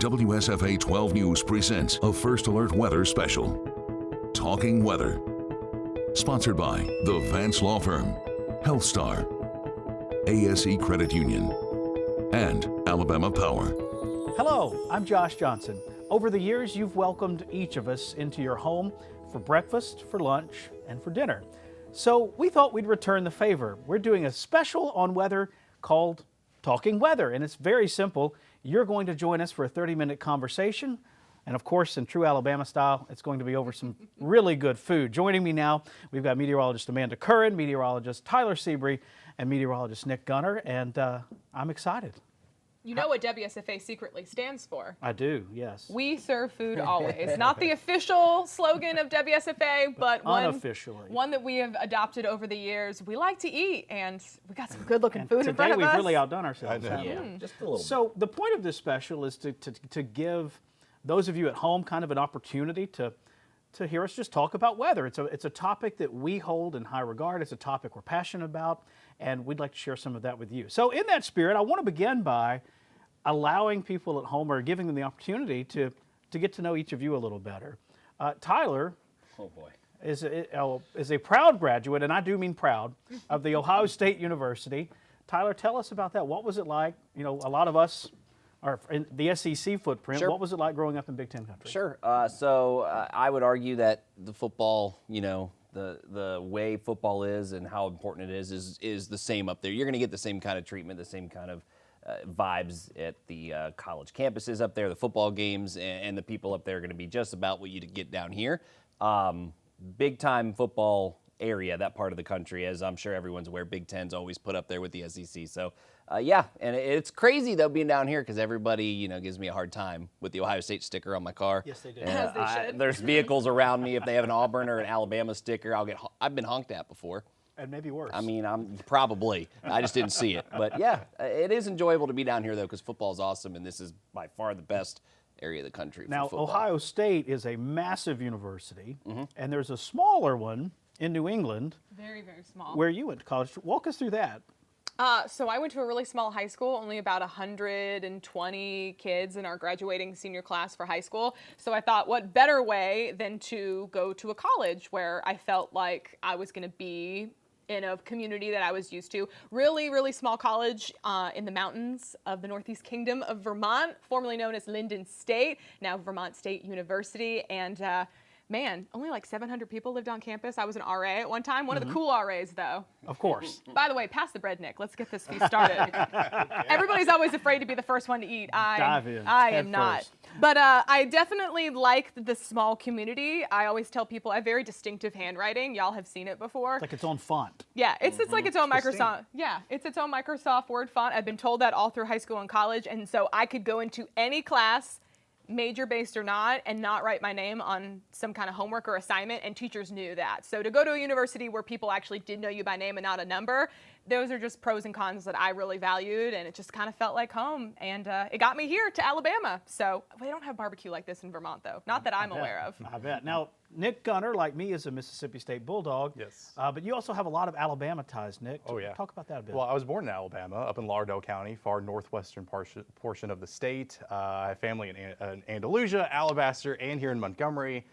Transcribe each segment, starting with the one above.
WSFA 12 News presents a First Alert Weather Special. Talking Weather. Sponsored by the Vance Law Firm, Health Star, ASE Credit Union, and Alabama Power. Hello, I'm Josh Johnson. Over the years, you've welcomed each of us into your home for breakfast, for lunch, and for dinner. So we thought we'd return the favor. We're doing a special on weather called Talking Weather, and it's very simple. You're going to join us for a 30-minute conversation, and of course, in true Alabama style, it's going to be over some really good food. Joining me now, we've got meteorologist Amanda Curran, meteorologist Tyler Seabree, and meteorologist Nick Gunner, and I'm excited. You know what WSFA secretly stands for? I do, yes. We serve food always. Not the official slogan of WSFA, but unofficially. One that we have adopted over the years. We like to eat, and we got some good-looking food in front of us. Today we've really outdone ourselves. Yeah, just a little bit. So the point of this special is to give those of you at home kind of an opportunity to hear us just talk about weather. It's a topic that we hold in high regard. It's a topic we're passionate about, and we'd like to share some of that with you. So in that spirit, I want to begin by allowing people at home, or giving them the opportunity to get to know each of you a little better. Tyler, oh boy, is a proud graduate, and I do mean proud, of the Ohio State University. Tyler, tell us about that. What was it like? You know, a lot of us are in the SEC footprint. Sure. What was it like growing up in Big Ten country? Sure. So I would argue that the football, you know, the way football is and how important it is the same up there. You're going to get the same kind of treatment, the same kind of vibes at the college campuses up there, the football games, and the people up there are going to be just about what you get down here. Big time football area, that part of the country, as I'm sure everyone's aware, Big Ten's always put up there with the SEC. So yeah, and it's crazy though being down here because everybody, you know, gives me a hard time with the Ohio State sticker on my car. Yes, they do. As they should. There's vehicles around me. If they have an Auburn or an Alabama sticker, I've been honked at before. And maybe worse. I mean, I just didn't see it. But yeah, it is enjoyable to be down here though, because football is awesome, and this is by far the best area of the country for now, football. Ohio State is a massive university, and there's a smaller one in New England. Very, very small. Where you went to college. Walk us through that. So I went to a really small high school, only about 120 kids in our graduating senior class for high school. So I thought, what better way than to go to a college where I felt like I was going to be in a community that I was used to. Really, really small college in the mountains of the Northeast Kingdom of Vermont, formerly known as Linden State, now Vermont State University. And man, only like 700 people lived on campus. I was an RA at one time, one of the cool RAs though. Of course. By the way, pass the bread, Nick. Let's get this feast started. Everybody's always afraid to be the first one to eat. Dive in. I Head am not. first. But I definitely liked the small community. I always tell people I have very distinctive handwriting. Y'all have seen it before. It's like its own font. Yeah, it's like its own pristine. Microsoft. Yeah, it's its own Microsoft Word font. I've been told that all through high school and college, and so I could go into any class, major-based or not, and not write my name on some kind of homework or assignment, and teachers knew that. So to go to a university where people actually did know you by name and not a number, those are just pros and cons that I really valued, and it just kind of felt like home. And it got me here to Alabama. So we don't have barbecue like this in Vermont, though. Not that I'm aware of. I bet. Now, Nick Gunner, like me, is a Mississippi State Bulldog. Yes. But you also have a lot of Alabama ties, Nick. Oh, yeah. Talk about that a bit. Well, I was born in Alabama, up in Lauderdale County, far northwestern portion of the state. I have family in Andalusia, Alabaster, and here in Montgomery.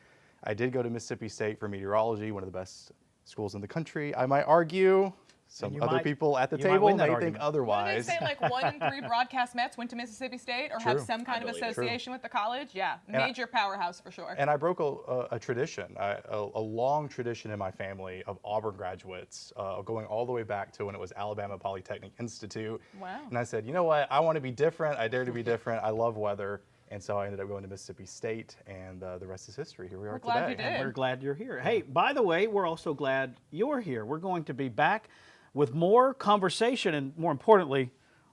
I did go to Mississippi State for meteorology, one of the best schools in the country. I might argue. Some other people at the table may think otherwise. Didn't they say like 1 in 3 broadcast Mets went to Mississippi State or have some kind of association with the college? Yeah, major powerhouse for sure. And I broke a tradition, a long tradition in my family of Auburn graduates, going all the way back to when it was Alabama Polytechnic Institute. Wow. And I said, you know what? I want to be different. I dare to be different. I love weather. And so I ended up going to Mississippi State, and the rest is history. Here we are glad today. you did. And we're glad you're here. Hey, by the way, we're also glad you're here. We're going to be back with more conversation and, more importantly,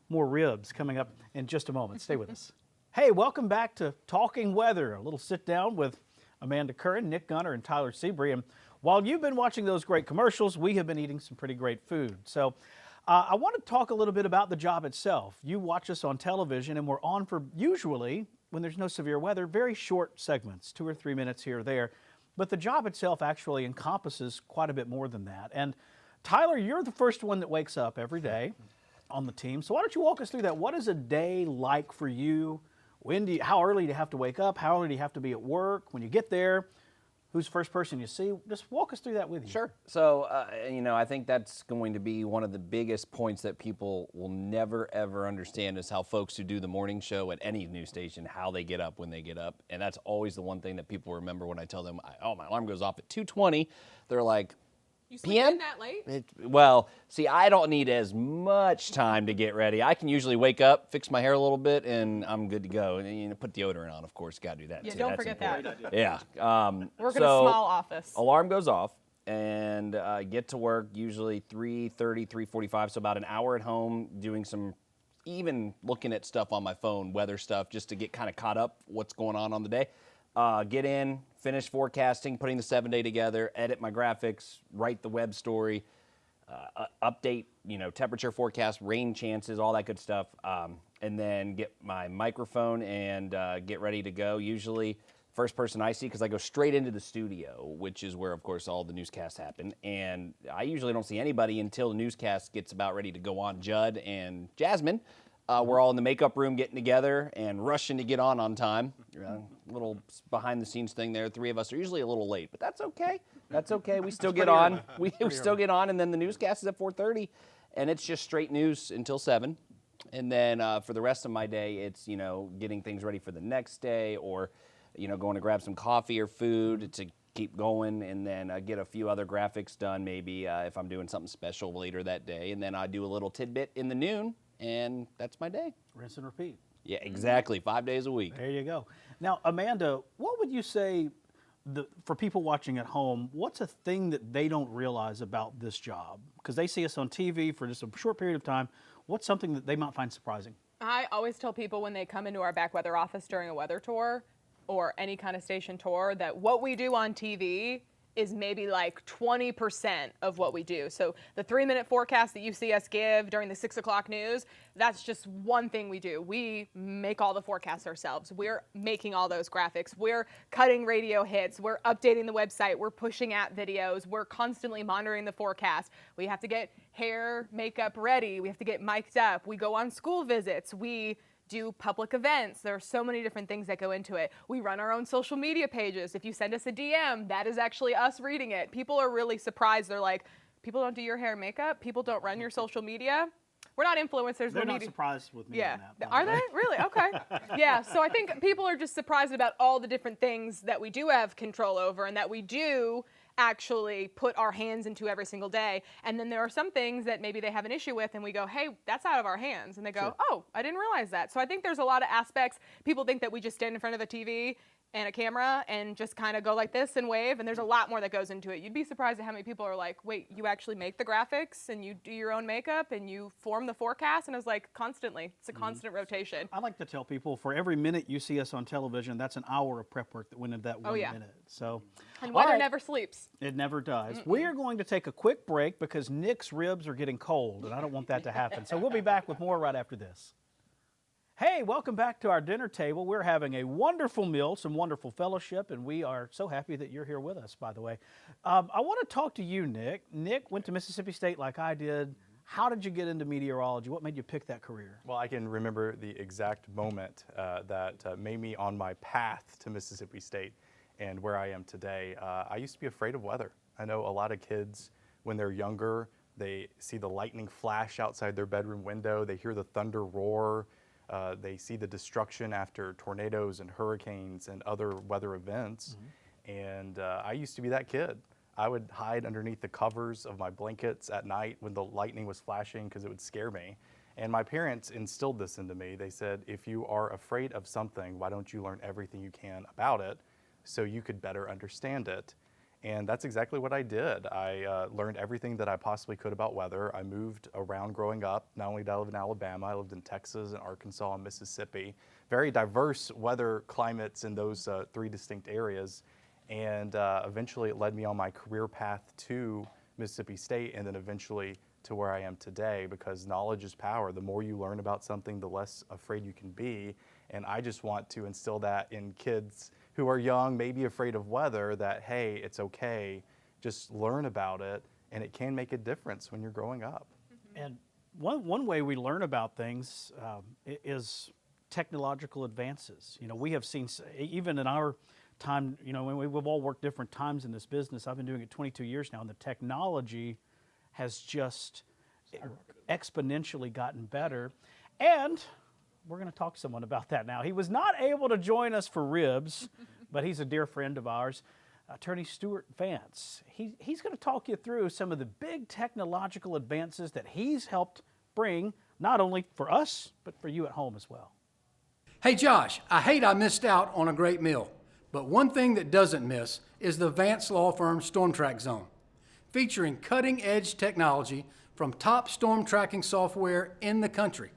more ribs coming up in just a moment. Stay with us. Hey, welcome back to Talking Weather, a little sit down with Amanda Curran, Nick Gunner, and Tyler Seabree. And while you've been watching those great commercials, we have been eating some pretty great food. So I want to talk a little bit about the job itself. You watch us on television, and we're on for, usually, when there's no severe weather, very short segments, 2 or 3 minutes here or there. But the job itself actually encompasses quite a bit more than that. And Tyler, you're the first one that wakes up every day on the team. So why don't you walk us through that? What is a day like for you? how early do you have to wake up? How early do you have to be at work? When you get there, who's the first person you see? Just walk us through that with you. Sure. So, I think that's going to be one of the biggest points that people will never, ever understand is how folks who do the morning show at any news station, how they get up when they get up. And that's always the one thing that people remember when I tell them, oh, my alarm goes off at 2:20. They're like, You sleep PM? in that late? Well, see, I don't need as much time to get ready. I can usually wake up, fix my hair a little bit, and I'm good to go. And put deodorant on, of course. Got to do that Yeah, too. don't That's forget important. that. Yeah. Work in a small office. Alarm goes off, and get to work usually 3:30, 3:45. So about an hour at home, doing even looking at stuff on my phone, weather stuff, just to get kind of caught up what's going on the day. Get in, finish forecasting, putting the 7-day together, edit my graphics, write the web story, update, temperature forecast, rain chances, all that good stuff, and then get my microphone and get ready to go. Usually, first person I see, because I go straight into the studio, which is where, of course, all the newscasts happen. And I usually don't see anybody until the newscast gets about ready to go on. Judd and Jasmine. We're all in the makeup room getting together and rushing to get on time. Little behind the scenes thing there. 3 of us are usually a little late, but that's okay. That's okay. We still get on. We still get on, and then the newscast is at 4:30, and it's just straight news until 7. And then for the rest of my day, it's getting things ready for the next day, or going to grab some coffee or food to keep going, and then get a few other graphics done. Maybe if I'm doing something special later that day, and then I do a little tidbit in the noon. And that's my day. Rinse and repeat. Yeah, exactly. 5 days a week. There you go. Now, Amanda, what would you say for people watching at home, what's a thing that they don't realize about this job? Because they see us on TV for just a short period of time. What's something that they might find surprising? I always tell people when they come into our back weather office during a weather tour or any kind of station tour that what we do on TV is maybe like 20% of what we do. So the 3-minute forecast that you see us give during the 6 o'clock news, that's just one thing we do. We make all the forecasts ourselves. We're making all those graphics. We're cutting radio hits. We're updating the website. We're pushing at videos. We're constantly monitoring the forecast. We have to get hair, makeup ready. We have to get mic'd up. We go on school visits. We do public events. There are so many different things that go into it. We run our own social media pages. If you send us a DM, that is actually us reading it. People are really surprised. They're like, people don't do your hair and makeup? People don't run your social media? We're not influencers. They're not surprised with me on that. Are they? Really? Okay. Yeah, so I think people are just surprised about all the different things that we do have control over and that we do actually put our hands into every single day. And then there are some things that maybe they have an issue with and we go, hey, that's out of our hands. And they go, oh, I didn't realize that. So I think there's a lot of aspects. People think that we just stand in front of a TV and a camera and just kind of go like this and wave, and there's a lot more that goes into it. You'd be surprised at how many people are like, wait, you actually make the graphics and you do your own makeup and you form the forecast? And I was like, constantly. It's a constant rotation. I like to tell people for every minute you see us on television, that's an hour of prep work that went into that 1 minute. So, And all weather right. never sleeps. It never does. We are going to take a quick break because Nick's ribs are getting cold, and I don't want that to happen. So we'll be back with more right after this. Hey, welcome back to our dinner table. We're having a wonderful meal, some wonderful fellowship, and we are so happy that you're here with us, by the way. I want to talk to you, Nick. Nick went to Mississippi State like I did. How did you get into meteorology? What made you pick that career? Well, I can remember the exact moment that made me on my path to Mississippi State and where I am today. I used to be afraid of weather. I know a lot of kids, when they're younger, they see the lightning flash outside their bedroom window, they hear the thunder roar, they see the destruction after tornadoes and hurricanes and other weather events. And I used to be that kid. I would hide underneath the covers of my blankets at night when the lightning was flashing because it would scare me. And my parents instilled this into me. They said, if you are afraid of something, why don't you learn everything you can about it so you could better understand it? And that's exactly what I did. I learned everything that I possibly could about weather. I moved around growing up. Not only did I live in Alabama, I lived in Texas and Arkansas and Mississippi. Very diverse weather climates in those 3 distinct areas. And eventually it led me on my career path to Mississippi State and then eventually to where I am today, because knowledge is power. The more you learn about something, the less afraid you can be. And I just want to instill that in kids who are young, maybe afraid of weather, that, hey, it's okay, just learn about it, and it can make a difference when you're growing up. And one way we learn about things is technological advances. You know, we have seen, even in our time, you know, we've all worked different times in this business. I've been doing it 22 years now, and the technology has just exponentially gotten better. And we're going to talk to someone about that now. He was not able to join us for ribs, but he's a dear friend of ours, Attorney Stuart Vance. He's going to talk you through some of the big technological advances that he's helped bring, not only for us, but for you at home as well. Hey Josh, I hate I missed out on a great meal, but one thing that doesn't miss is the Vance Law Firm Storm Track Zone, featuring cutting-edge technology from top storm tracking software in the country.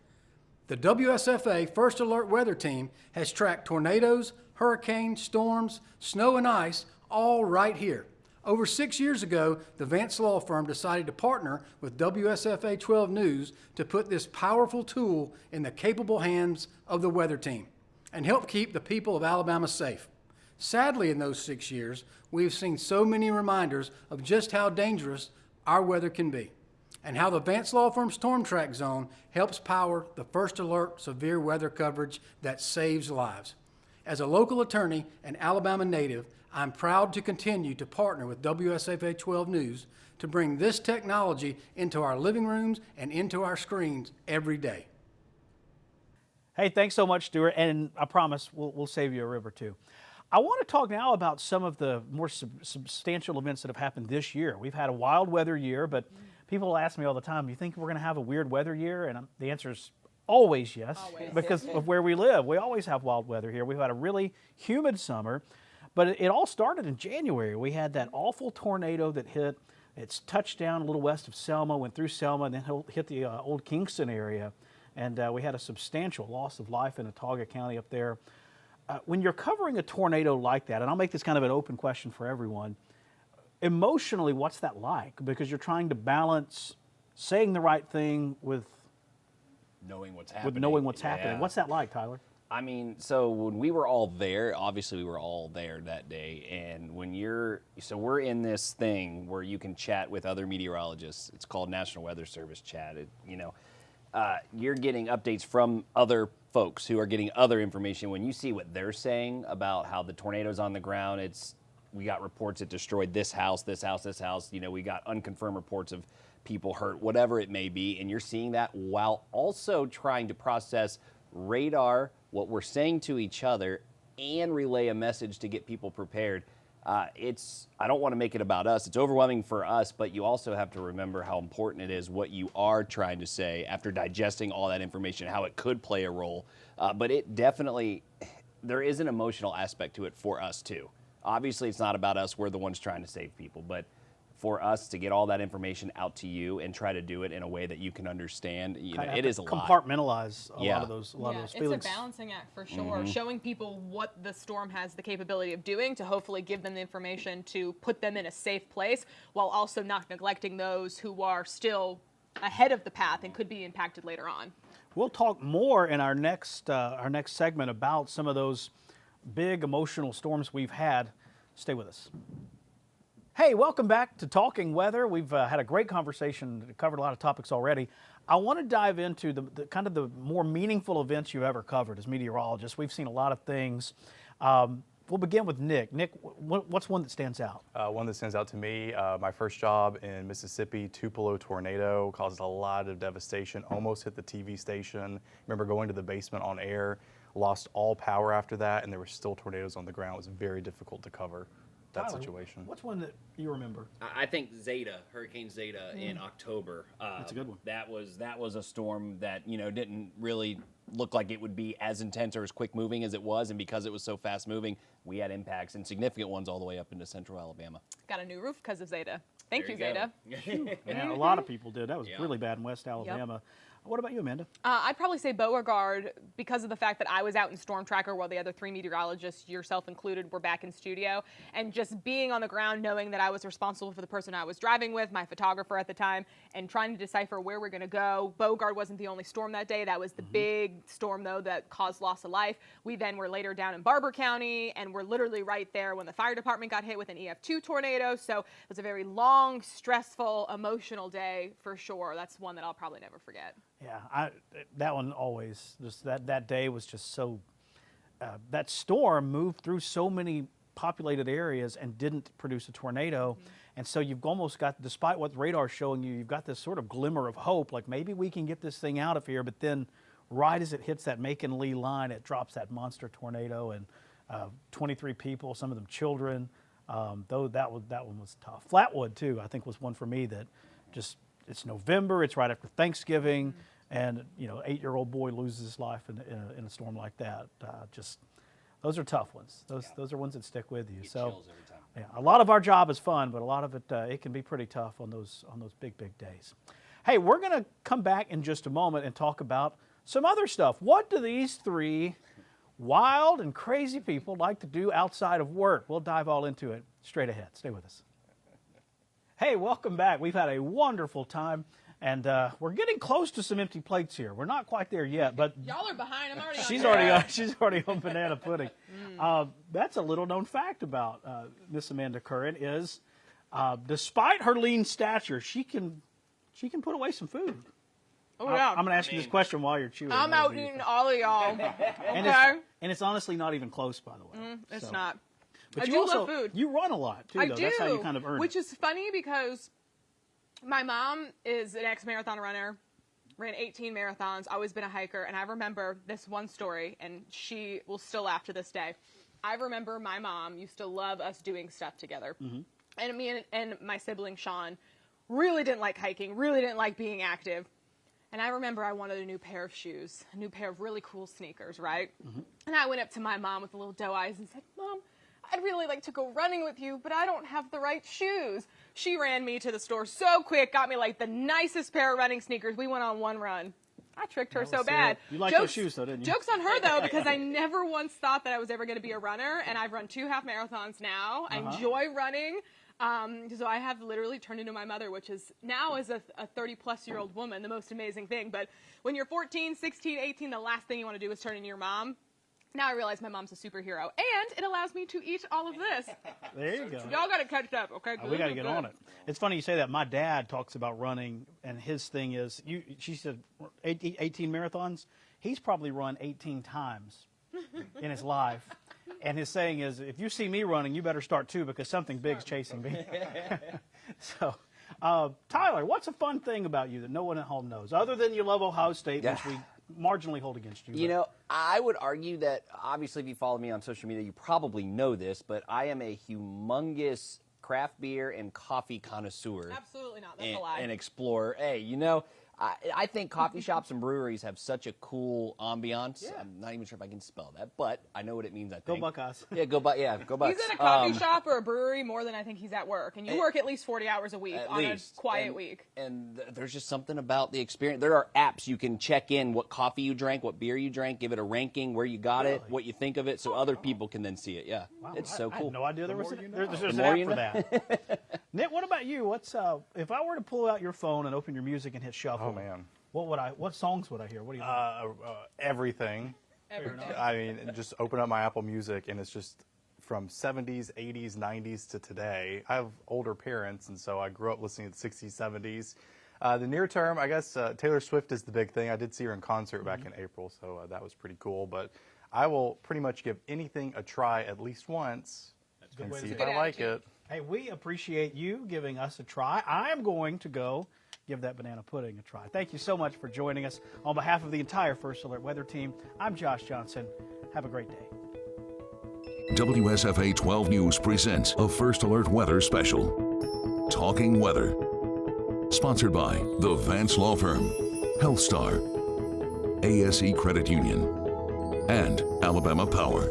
The WSFA First Alert Weather Team has tracked tornadoes, hurricanes, storms, snow and ice, all right here. Over 6 years ago, the Vance Law Firm decided to partner with WSFA 12 News to put this powerful tool in the capable hands of the weather team and help keep the people of Alabama safe. Sadly, in those 6 years, we've seen so many reminders of just how dangerous our weather can be and how the Vance Law Firm Storm Track Zone helps power the First Alert severe weather coverage that saves lives. As a local attorney and Alabama native, I'm proud to continue to partner with WSFA 12 News to bring this technology into our living rooms and into our screens every day. Hey, thanks so much, Stuart, and I promise we'll save you a rib or two. I want to talk now about some of the more substantial events that have happened this year. We've had a wild weather year, but people ask me all the time, you think we're going to have a weird weather year? And the answer is always yes, because of where we live. We always have wild weather here. We've had a really humid summer, but it all started in January. We had that awful tornado that hit. It's touched down a little west of Selma, went through Selma, and then hit the old Kingston area. And we had a substantial loss of life in Autauga County up there. When you're covering a tornado like that, and I'll make this kind of an open question for everyone, emotionally, what's that like? Because you're trying to balance saying the right thing with knowing what's happening. happening. What's that like, Tyler? I mean, so when we were all there, obviously we were all there that day, and we're in this thing where you can chat with other meteorologists. It's called National Weather Service Chat. You're getting updates from other folks who are getting other information. When you see what they're saying about how the tornado's on the ground, we got reports it destroyed this house, this house, this house. You know, we got unconfirmed reports of people hurt, whatever it may be, and you're seeing that while also trying to process radar, what we're saying to each other, and relay a message to get people prepared. I don't want to make it about us. It's overwhelming for us, but you also have to remember how important it is what you are trying to say after digesting all that information, how it could play a role. But it definitely, there is an emotional aspect to it for us too. Obviously, it's not about us. We're the ones trying to save people, but for us to get all that information out to you and try to do it in a way that you can understand, it is a lot. Compartmentalize a lot of those feelings. It's a balancing act for sure. Showing people what the storm has the capability of doing to hopefully give them the information to put them in a safe place, while also not neglecting those who are still ahead of the path and could be impacted later on. We'll talk more in our next segment about some of those big emotional storms we've had. Stay with us. Hey, welcome back to Talking Weather. We've had a great conversation, covered a lot of topics already. I want to dive into the kind of the more meaningful events you've ever covered as meteorologists. We've seen a lot of things. We'll begin with Nick. Nick, what's one that stands out? One that stands out to me, my first job in Mississippi, Tupelo tornado caused a lot of devastation, almost hit the TV station. Remember going to the basement on air, lost all power after that, and there were still tornadoes on the ground. It was very difficult to cover that situation. What's one that you remember? I think Hurricane Zeta in October. That's a good one. That was a storm that didn't really look like it would be as intense or as quick moving as it was, and because it was so fast moving, we had impacts and significant ones all the way up into central Alabama. Got a new roof because of Zeta. Thank you, Zeta. Yeah, a lot of people did. That was really bad in West Alabama. Yep. What about you, Amanda? I'd probably say Beauregard, because of the fact that I was out in Storm Tracker while the other three meteorologists, yourself included, were back in studio. And just being on the ground, knowing that I was responsible for the person I was driving with, my photographer at the time, and trying to decipher where we're going to go. Beauregard wasn't the only storm that day. That was the big storm, though, that caused loss of life. We then were later down in Barber County, and we're literally right there when the fire department got hit with an EF2 tornado. So it was a very long, stressful, emotional day for sure. That's one that I'll probably never forget. Yeah, that one always, just that day was just so, that storm moved through so many populated areas and didn't produce a tornado. And so you've almost got, despite what the radar's showing you, you've got this sort of glimmer of hope, like maybe we can get this thing out of here, but then right as it hits that Macon-Lee line, it drops that monster tornado, and 23 people, some of them children. Though that one was tough. Flatwood too, I think, was one for me that just, it's November, it's right after Thanksgiving, and 8-year-old boy loses his life in a storm like that. Just, those are tough ones. Those are ones that stick with you. So, chills every time. yeah, a lot of our job is fun, but a lot of it it can be pretty tough on those big days. Hey, we're going to come back in just a moment and talk about some other stuff. What do these three wild and crazy people like to do outside of work? We'll dive all into it straight ahead. Stay with us. Hey, welcome back. We've had a wonderful time, and we're getting close to some empty plates here. We're not quite there yet, but Y'all are behind. I'm already on she's already on banana pudding. That's a little known fact about Miss Amanda Curran is, despite her lean stature, she can put away some food. Oh, yeah. I'm going to ask you this question while you're chewing. I'm out eating all of y'all. And Okay. it's honestly not even close, by the way. It's So- not. But I you do also, love food. You run a lot, too, I though. do. That's how you kind of earn Which it. is funny because my mom is an ex-marathon runner, ran 18 marathons, always been a hiker, and I remember this one story, and she will still laugh to this day. I remember my mom used to love us doing stuff together. And me and my sibling, Sean, really didn't like hiking, really didn't like being active. And I remember I wanted a new pair of shoes, a new pair of really cool sneakers, right? And I went up to my mom with the little doe eyes and said, Mom, I'd really like to go running with you, but I don't have the right shoes. She ran me to the store so quick, got me like the nicest pair of running sneakers. We went on one run. I tricked her so bad. You liked those shoes, though, didn't you? Joke's on her, though, because I never once thought that I was ever going to be a runner, and I've run 2 half marathons now. I enjoy running. So I have literally turned into my mother, which is now as a 30-plus-year-old woman, the most amazing thing. But when you're 14, 16, 18, the last thing you want to do is turn into your mom. Now I realize my mom's a superhero, and it allows me to eat all of this. There you go. Y'all got to catch up, okay? We got to get on it. It's funny you say that. My dad talks about running, and his thing is, she said 18 marathons. He's probably run 18 times in his life. And his saying is, if you see me running, you better start too, because something big's chasing me. So, Tyler, what's a fun thing about you that no one at home knows, other than you love Ohio State, which we marginally hold against you? You know, I would argue that, obviously, if you follow me on social media, you probably know this, but I am a humongous craft beer and coffee connoisseur. Absolutely not. That's a lie. And explorer. Hey, I think coffee shops and breweries have such a cool ambiance. Yeah. I'm not even sure if I can spell that, but I know what it means, I think. Go Buckeyes. Yeah, go Bucks. He's in a coffee shop or a brewery more than I think he's at work. And you work at least 40 hours a week At on least. a quiet week. And there's just something about the experience. There are apps you can check in what coffee you drank, what beer you drank, give it a ranking, where you got it, what you think of it, so other people can then see it. Yeah, Wow, it's so I cool. had no idea there's an more app you for that. Nick, what about you? What's if I were to pull out your phone and open your music and hit shuffle? Oh, man. What songs would I hear? What do you think? Everything. I mean, just open up my Apple Music, and it's just from 70s, 80s, 90s to today. I have older parents, and so I grew up listening to the 60s, 70s. The near term, I guess Taylor Swift is the big thing. I did see her in concert back in April, so that was pretty cool. But I will pretty much give anything a try at least once and way to see say if it. I like it. Hey, we appreciate you giving us a try. I am going to go give that banana pudding a try. Thank you so much for joining us. On behalf of the entire First Alert Weather team, I'm Josh Johnson. Have a great day. WSFA 12 News presents a First Alert Weather Special. Talking Weather. Sponsored by the Vance Law Firm, HealthStar, ASE Credit Union, and Alabama Power.